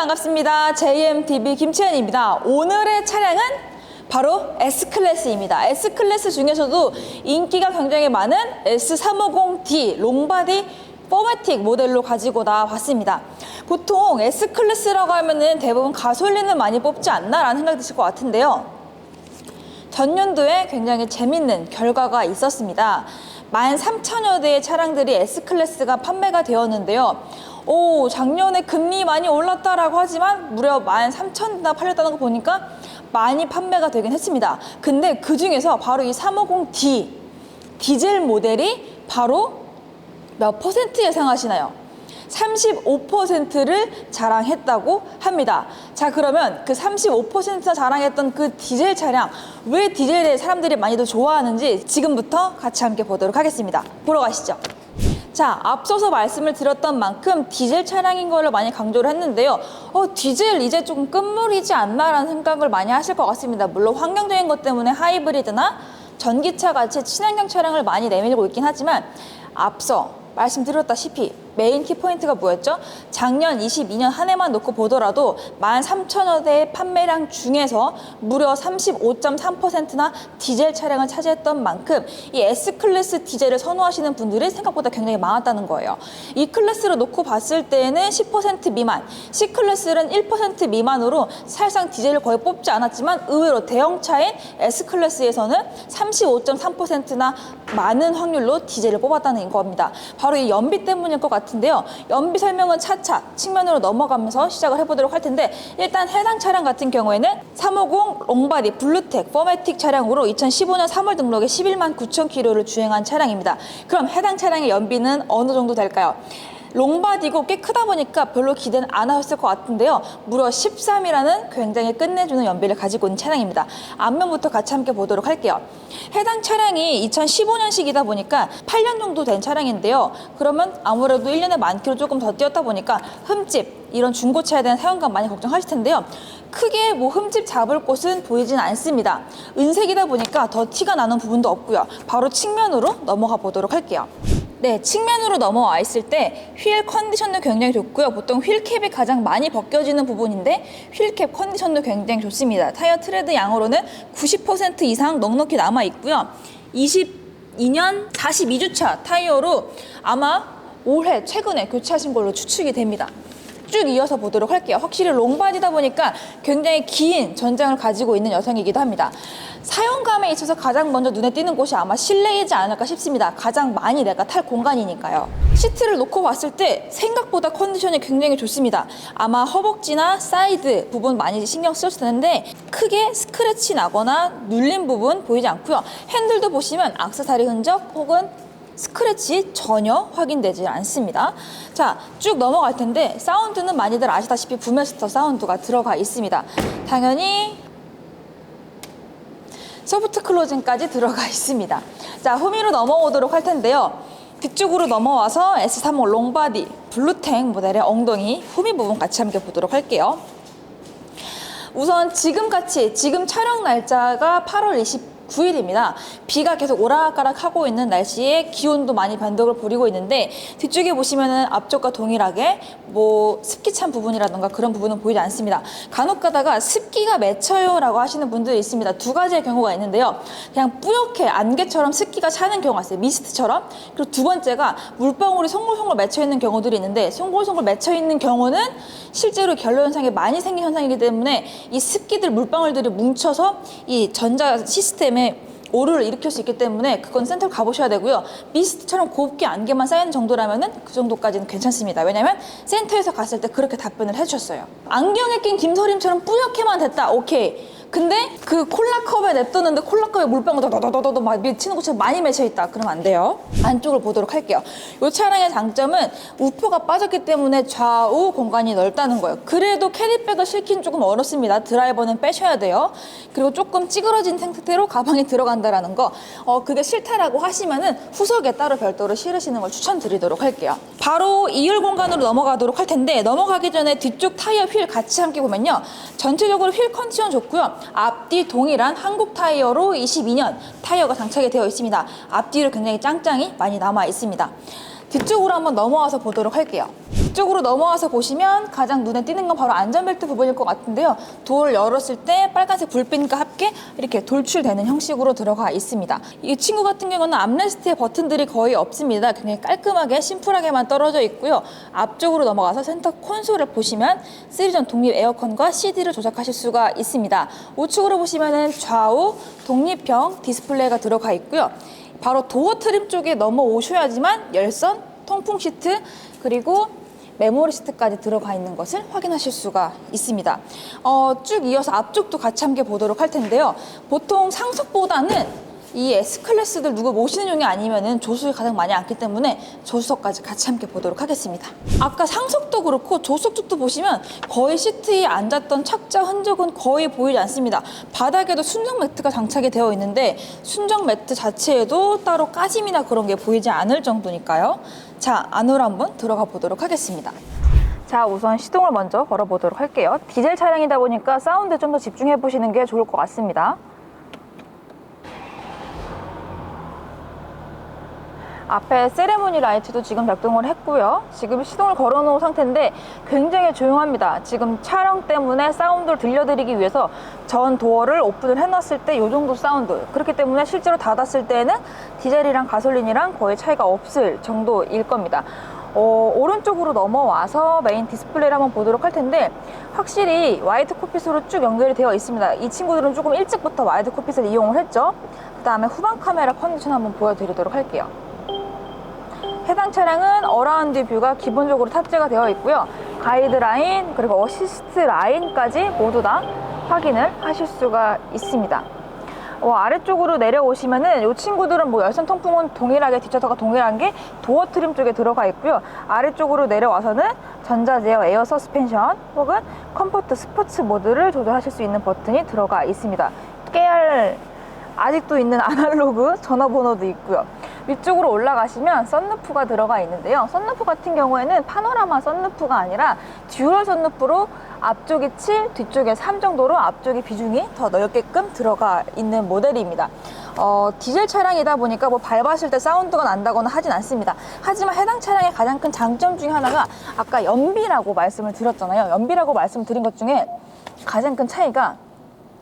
반갑습니다. JMTV 김채연입니다. 오늘의 차량은 바로 S클래스입니다. S클래스 중에서도 인기가 굉장히 많은 S350D 롱바디 포매틱 모델로 가지고 나왔습니다. 보통 S클래스라고 하면은 대부분 가솔린을 많이 뽑지 않나라는 생각이 드실 것 같은데요. 전년도에 굉장히 재밌는 결과가 있었습니다. 13,000여 대의 차량들이 S클래스가 판매가 되었는데요. 작년에 금리 많이 올랐다라고 하지만 무려 13,000대나 팔렸다는 거 보니까 많이 판매가 되긴 했습니다. 근데 그 중에서 바로 이 350D 디젤 모델이 바로 몇 퍼센트 예상하시나요? 35%를 자랑했다고 합니다. 자, 그러면 그 35%나 자랑했던 그 디젤 차량, 왜 디젤에 사람들이 많이들 좋아하는지 지금부터 같이 함께 보도록 하겠습니다. 보러 가시죠. 자, 앞서서 말씀을 드렸던 만큼 디젤 차량인 걸로 많이 강조를 했는데요. 디젤 이제 조금 끝물이지 않나라는 생각을 많이 하실 것 같습니다. 물론 환경적인 것 때문에 하이브리드나 전기차 같이 친환경 차량을 많이 내밀고 있긴 하지만 앞서 말씀드렸다시피 메인 키포인트가 뭐였죠? 작년 22년 한 해만 놓고 보더라도 13,000여 대의 판매량 중에서 무려 35.3%나 디젤 차량을 차지했던 만큼 이 S클래스 디젤을 선호하시는 분들이 생각보다 굉장히 많았다는 거예요. 이 클래스로 놓고 봤을 때는 10% 미만, C클래스는 1% 미만으로 사실상 디젤을 거의 뽑지 않았지만 의외로 대형차인 S클래스에서는 35.3%나 많은 확률로 디젤을 뽑았다는 겁니다. 바로 이 연비 때문일 것 같은데요. 연비 설명은 차차 측면으로 넘어가면서 시작을 해보도록 할 텐데 일단 해당 차량 같은 경우에는 350 롱바디 블루텍 포매틱 차량으로 2015년 3월 등록에 11만 9천 킬로를 주행한 차량입니다. 그럼 해당 차량의 연비는 어느 정도 될까요? 롱바디고 꽤 크다 보니까 별로 기대는 안 하셨을 것 같은데요. 무려 13이라는 굉장히 끝내주는 연비를 가지고 있는 차량입니다. 앞면부터 같이 함께 보도록 할게요. 해당 차량이 2015년식이다 보니까 8년 정도 된 차량인데요. 그러면 아무래도 1년에 10,000km 조금 더 뛰었다 보니까 흠집, 이런 중고차에 대한 사용감 많이 걱정하실 텐데요. 크게 흠집 잡을 곳은 보이진 않습니다. 은색이다 보니까 더 티가 나는 부분도 없고요. 바로 측면으로 넘어가 보도록 할게요. 네, 측면으로 넘어와 있을 때 휠 컨디션도 굉장히 좋고요. 보통 휠캡이 가장 많이 벗겨지는 부분인데 휠캡 컨디션도 굉장히 좋습니다. 타이어 트레드 양으로는 90% 이상 넉넉히 남아 있고요. 22년 42주차 타이어로 아마 올해 최근에 교체하신 걸로 추측이 됩니다. 쭉 이어서 보도록 할게요. 확실히 롱바디다 보니까 굉장히 긴 전장을 가지고 있는 여성이기도 합니다. 사용감에 있어서 가장 먼저 눈에 띄는 곳이 아마 실내이지 않을까 싶습니다. 가장 많이 내가 탈 공간이니까요. 시트를 놓고 봤을 때 생각보다 컨디션이 굉장히 좋습니다. 아마 허벅지나 사이드 부분 많이 신경 쓰셨을 텐데 크게 스크래치 나거나 눌린 부분 보이지 않고요. 핸들도 보시면 액세서리 흔적 혹은 스크래치 전혀 확인되지 않습니다. 자, 쭉 넘어갈 텐데 사운드는 많이들 아시다시피 부메스터 사운드가 들어가 있습니다. 당연히 소프트 클로징까지 들어가 있습니다. 자, 후미로 넘어오도록 할 텐데요. 뒤쪽으로 넘어와서 S30 롱바디 블루텍 모델의 엉덩이 후미 부분 같이 함께 보도록 할게요. 우선 지금 촬영 날짜가 8월 29일입니다. 비가 계속 오락가락 하고 있는 날씨에 기온도 많이 변덕을 부리고 있는데 뒤쪽에 보시면은 앞쪽과 동일하게 습기 찬 부분이라던가 그런 부분은 보이지 않습니다. 간혹 가다가 습기가 맺혀요 라고 하시는 분들이 있습니다. 두 가지의 경우가 있는데요. 그냥 뿌옇게 안개처럼 습기가 차는 경우가 있어요. 미스트처럼. 그리고 두 번째가 물방울이 송골송골 맺혀 있는 경우들이 있는데 송골송골 맺혀 있는 경우는 실제로 결로 현상이 많이 생긴 현상이기 때문에 이 습기들 물방울들이 뭉쳐서 이 전자 시스템에 오류를 일으킬 수 있기 때문에 그건 센터를 가보셔야 되고요. 미스트처럼 곱게 안개만 쌓이는 정도라면은 그 정도까지는 괜찮습니다. 왜냐면 센터에서 갔을 때 그렇게 답변을 해주셨어요. 안경에 낀 김서림처럼 뿌옇게만 됐다. 오케이. 근데 그 콜라컵에 냅뒀는데 콜라컵에 물방울 더더더더더 막 미치는 것처럼 많이 맺혀 있다. 그러면 안 돼요. 안쪽을 보도록 할게요. 이 차량의 장점은 우표가 빠졌기 때문에 좌우 공간이 넓다는 거예요. 그래도 캐리백을 실긴 조금 어렵습니다. 드라이버는 빼셔야 돼요. 그리고 조금 찌그러진 상태로 가방에 들어간다라는 거. 그게 싫다라고 하시면은 후석에 따로 별도로 실으시는 걸 추천드리도록 할게요. 바로 2열 공간으로 넘어가도록 할 텐데 넘어가기 전에 뒤쪽 타이어 휠 같이 함께 보면요. 전체적으로 휠 컨디션 좋고요. 앞뒤 동일한 한국 타이어로 22년 타이어가 장착이 되어 있습니다. 앞뒤로 굉장히 짱짱이 많이 남아 있습니다. 뒤쪽으로 한번 넘어와서 보도록 할게요. 뒤쪽으로 넘어와서 보시면 가장 눈에 띄는 건 바로 안전벨트 부분일 것 같은데요. 도어를 열었을 때 빨간색 불빛과 함께 이렇게 돌출되는 형식으로 들어가 있습니다. 이 친구 같은 경우는 암레스트에 버튼들이 거의 없습니다. 그냥 깔끔하게 심플하게만 떨어져 있고요. 앞쪽으로 넘어가서 센터 콘솔을 보시면 3전 독립 에어컨과 CD를 조작하실 수가 있습니다. 우측으로 보시면은 좌우 독립형 디스플레이가 들어가 있고요. 바로 도어 트림 쪽에 넘어오셔야지만 열선, 통풍 시트, 그리고 메모리 시트까지 들어가 있는 것을 확인하실 수가 있습니다. 쭉 이어서 앞쪽도 같이 함께 보도록 할 텐데요. 보통 상석보다는 이 S클래스들 누구 모시는 용이 아니면은 조수석이 가장 많이 앉기 때문에 조수석까지 같이 함께 보도록 하겠습니다. 아까 상석도 그렇고 조수석 쪽도 보시면 거의 시트에 앉았던 착자 흔적은 거의 보이지 않습니다. 바닥에도 순정 매트가 장착이 되어 있는데 순정 매트 자체에도 따로 까짐이나 그런 게 보이지 않을 정도니까요. 자, 안으로 한번 들어가 보도록 하겠습니다. 자, 우선 시동을 먼저 걸어보도록 할게요. 디젤 차량이다 보니까 사운드에 좀 더 집중해 보시는 게 좋을 것 같습니다. 앞에 세레모니 라이트도 지금 작동을 했고요. 지금 시동을 걸어 놓은 상태인데 굉장히 조용합니다. 지금 촬영 때문에 사운드를 들려드리기 위해서 전 도어를 오픈을 해놨을 때 이 정도 사운드, 그렇기 때문에 실제로 닫았을 때는 디젤이랑 가솔린이랑 거의 차이가 없을 정도일 겁니다. 오른쪽으로 넘어와서 메인 디스플레이를 한번 보도록 할 텐데 확실히 와이드 콕핏으로 쭉 연결이 되어 있습니다. 이 친구들은 조금 일찍부터 와이드 콕핏을 이용을 했죠. 그 다음에 후방 카메라 컨디션 한번 보여드리도록 할게요. 해당 차량은 어라운드 뷰가 기본적으로 탑재가 되어 있고요. 가이드라인 그리고 어시스트 라인까지 모두 다 확인을 하실 수가 있습니다. 아래쪽으로 내려오시면은 이 친구들은 뭐 열선 통풍은 동일하게 뒷좌석과 동일한 게 도어 트림 쪽에 들어가 있고요. 아래쪽으로 내려와서는 전자제어 에어 서스펜션 혹은 컴포트 스포츠 모드를 조절하실 수 있는 버튼이 들어가 있습니다. 깨알 아직도 있는 아날로그 전화번호도 있고요. 위쪽으로 올라가시면 썬루프가 들어가 있는데요. 썬루프 같은 경우에는 파노라마 썬루프가 아니라 듀얼 썬루프로 앞쪽이 7, 뒤쪽에 3 정도로 앞쪽이 비중이 더 넓게끔 들어가 있는 모델입니다. 디젤 차량이다 보니까 뭐 밟았을 때 사운드가 난다거나 하진 않습니다. 하지만 해당 차량의 가장 큰 장점 중에 하나가 아까 연비라고 말씀을 드렸잖아요. 연비라고 말씀드린 것 중에 가장 큰 차이가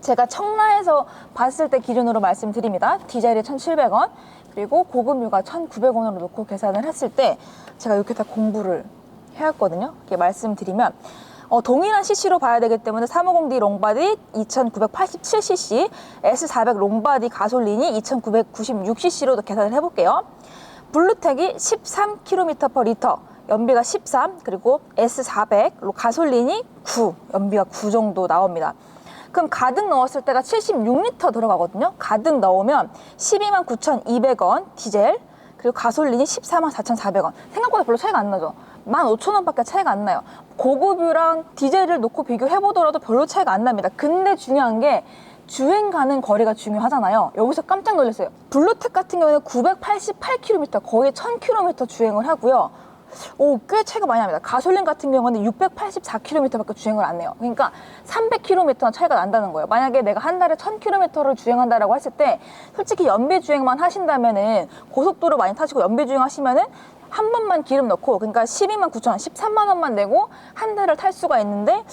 제가 청라에서 봤을 때 기준으로 말씀드립니다. 디젤이 1,700원, 그리고 고급유가 1,900원으로 놓고 계산을 했을 때 제가 이렇게 다 공부를 해왔거든요. 이렇게 말씀드리면 동일한 CC로 봐야 되기 때문에 350D 롱바디 2,987cc, S400 롱바디 가솔린이 2,996cc로 계산을 해볼게요. 블루텍이 13km/리터, 연비가 13, 그리고 S400 가솔린이 9, 연비가 9 정도 나옵니다. 그럼 가득 넣었을 때가 76리터 들어가거든요. 가득 넣으면 129,200원 디젤, 그리고 가솔린이 144,400원. 생각보다 별로 차이가 안 나죠. 15,000원밖에 차이가 안 나요. 고급유랑 디젤을 놓고 비교해보더라도 별로 차이가 안 납니다. 근데 중요한 게 주행 가는 거리가 중요하잖아요. 여기서 깜짝 놀랐어요. 블루텍 같은 경우에는 988km, 거의 1000km 주행을 하고요. 꽤 차이가 많이 납니다. 가솔린 같은 경우는 684km밖에 주행을 안 해요. 그러니까 300km나 차이가 난다는 거예요. 만약에 내가 한 달에 1000km를 주행한다라고 했을 때 솔직히 연비 주행만 하신다면은 고속도로 많이 타시고 연비 주행 하시면은 한 번만 기름 넣고 그러니까 129,000원, 13만 원만 내고 한 달을 탈 수가 있는데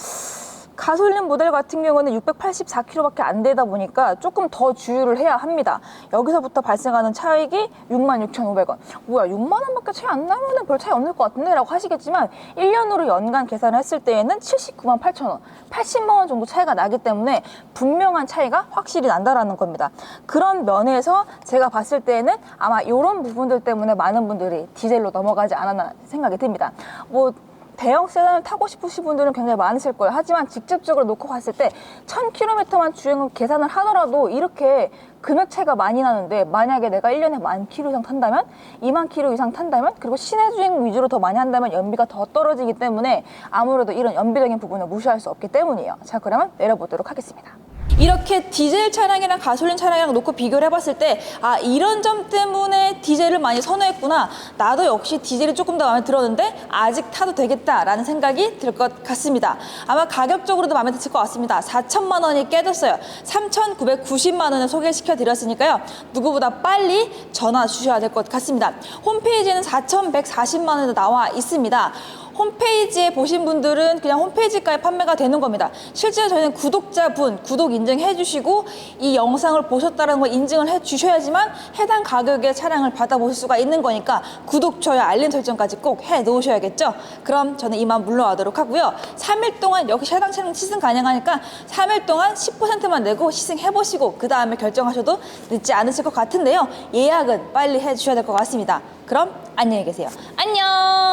가솔린 모델 같은 경우는 684km밖에 안 되다 보니까 조금 더 주유를 해야 합니다. 여기서부터 발생하는 차익이 66,500원. 뭐야, 6만 원밖에 차이 안 나면 별 차이 없을 것 같은데 라고 하시겠지만 1년으로 연간 계산을 했을 때에는 79만 8천 원, 80만 원 정도 차이가 나기 때문에 분명한 차이가 확실히 난다라는 겁니다. 그런 면에서 제가 봤을 때에는 아마 이런 부분들 때문에 많은 분들이 디젤로 넘어가지 않았나 생각이 듭니다. 대형 세단을 타고 싶으신 분들은 굉장히 많으실 거예요. 하지만 직접적으로 놓고 봤을 때 1000km만 주행을 계산을 하더라도 이렇게 금액 차이가 많이 나는데 만약에 내가 1년에 10,000km 이상 탄다면 20,000km 이상 탄다면 그리고 시내 주행 위주로 더 많이 한다면 연비가 더 떨어지기 때문에 아무래도 이런 연비적인 부분을 무시할 수 없기 때문이에요. 자, 그러면 내려보도록 하겠습니다. 이렇게 디젤 차량이랑 가솔린 차량이랑 놓고 비교를 해봤을 때 이런 점 때문에 디젤을 많이 선호했구나, 나도 역시 디젤이 조금 더 마음에 들었는데 아직 타도 되겠다라는 생각이 들 것 같습니다. 아마 가격적으로도 마음에 드실 것 같습니다. 4천만 원이 깨졌어요. 3,990만 원을 소개시켜 드렸으니까요, 누구보다 빨리 전화 주셔야 될 것 같습니다. 홈페이지에는 4,140만 원에도 나와 있습니다. 홈페이지에 보신 분들은 그냥 홈페이지가에 판매가 되는 겁니다. 실제로 저희는 구독자분 구독 인증해 주시고 이 영상을 보셨다는 걸 인증을 해 주셔야지만 해당 가격의 차량을 받아보실 수가 있는 거니까 구독, 좋아요, 알림 설정까지 꼭 해 놓으셔야겠죠. 그럼 저는 이만 물러가도록 하고요. 3일 동안 역시 해당 차량 시승 가능하니까 3일 동안 10%만 내고 시승해 보시고 그 다음에 결정하셔도 늦지 않으실 것 같은데요. 예약은 빨리 해 주셔야 될 것 같습니다. 그럼 안녕히 계세요. 안녕.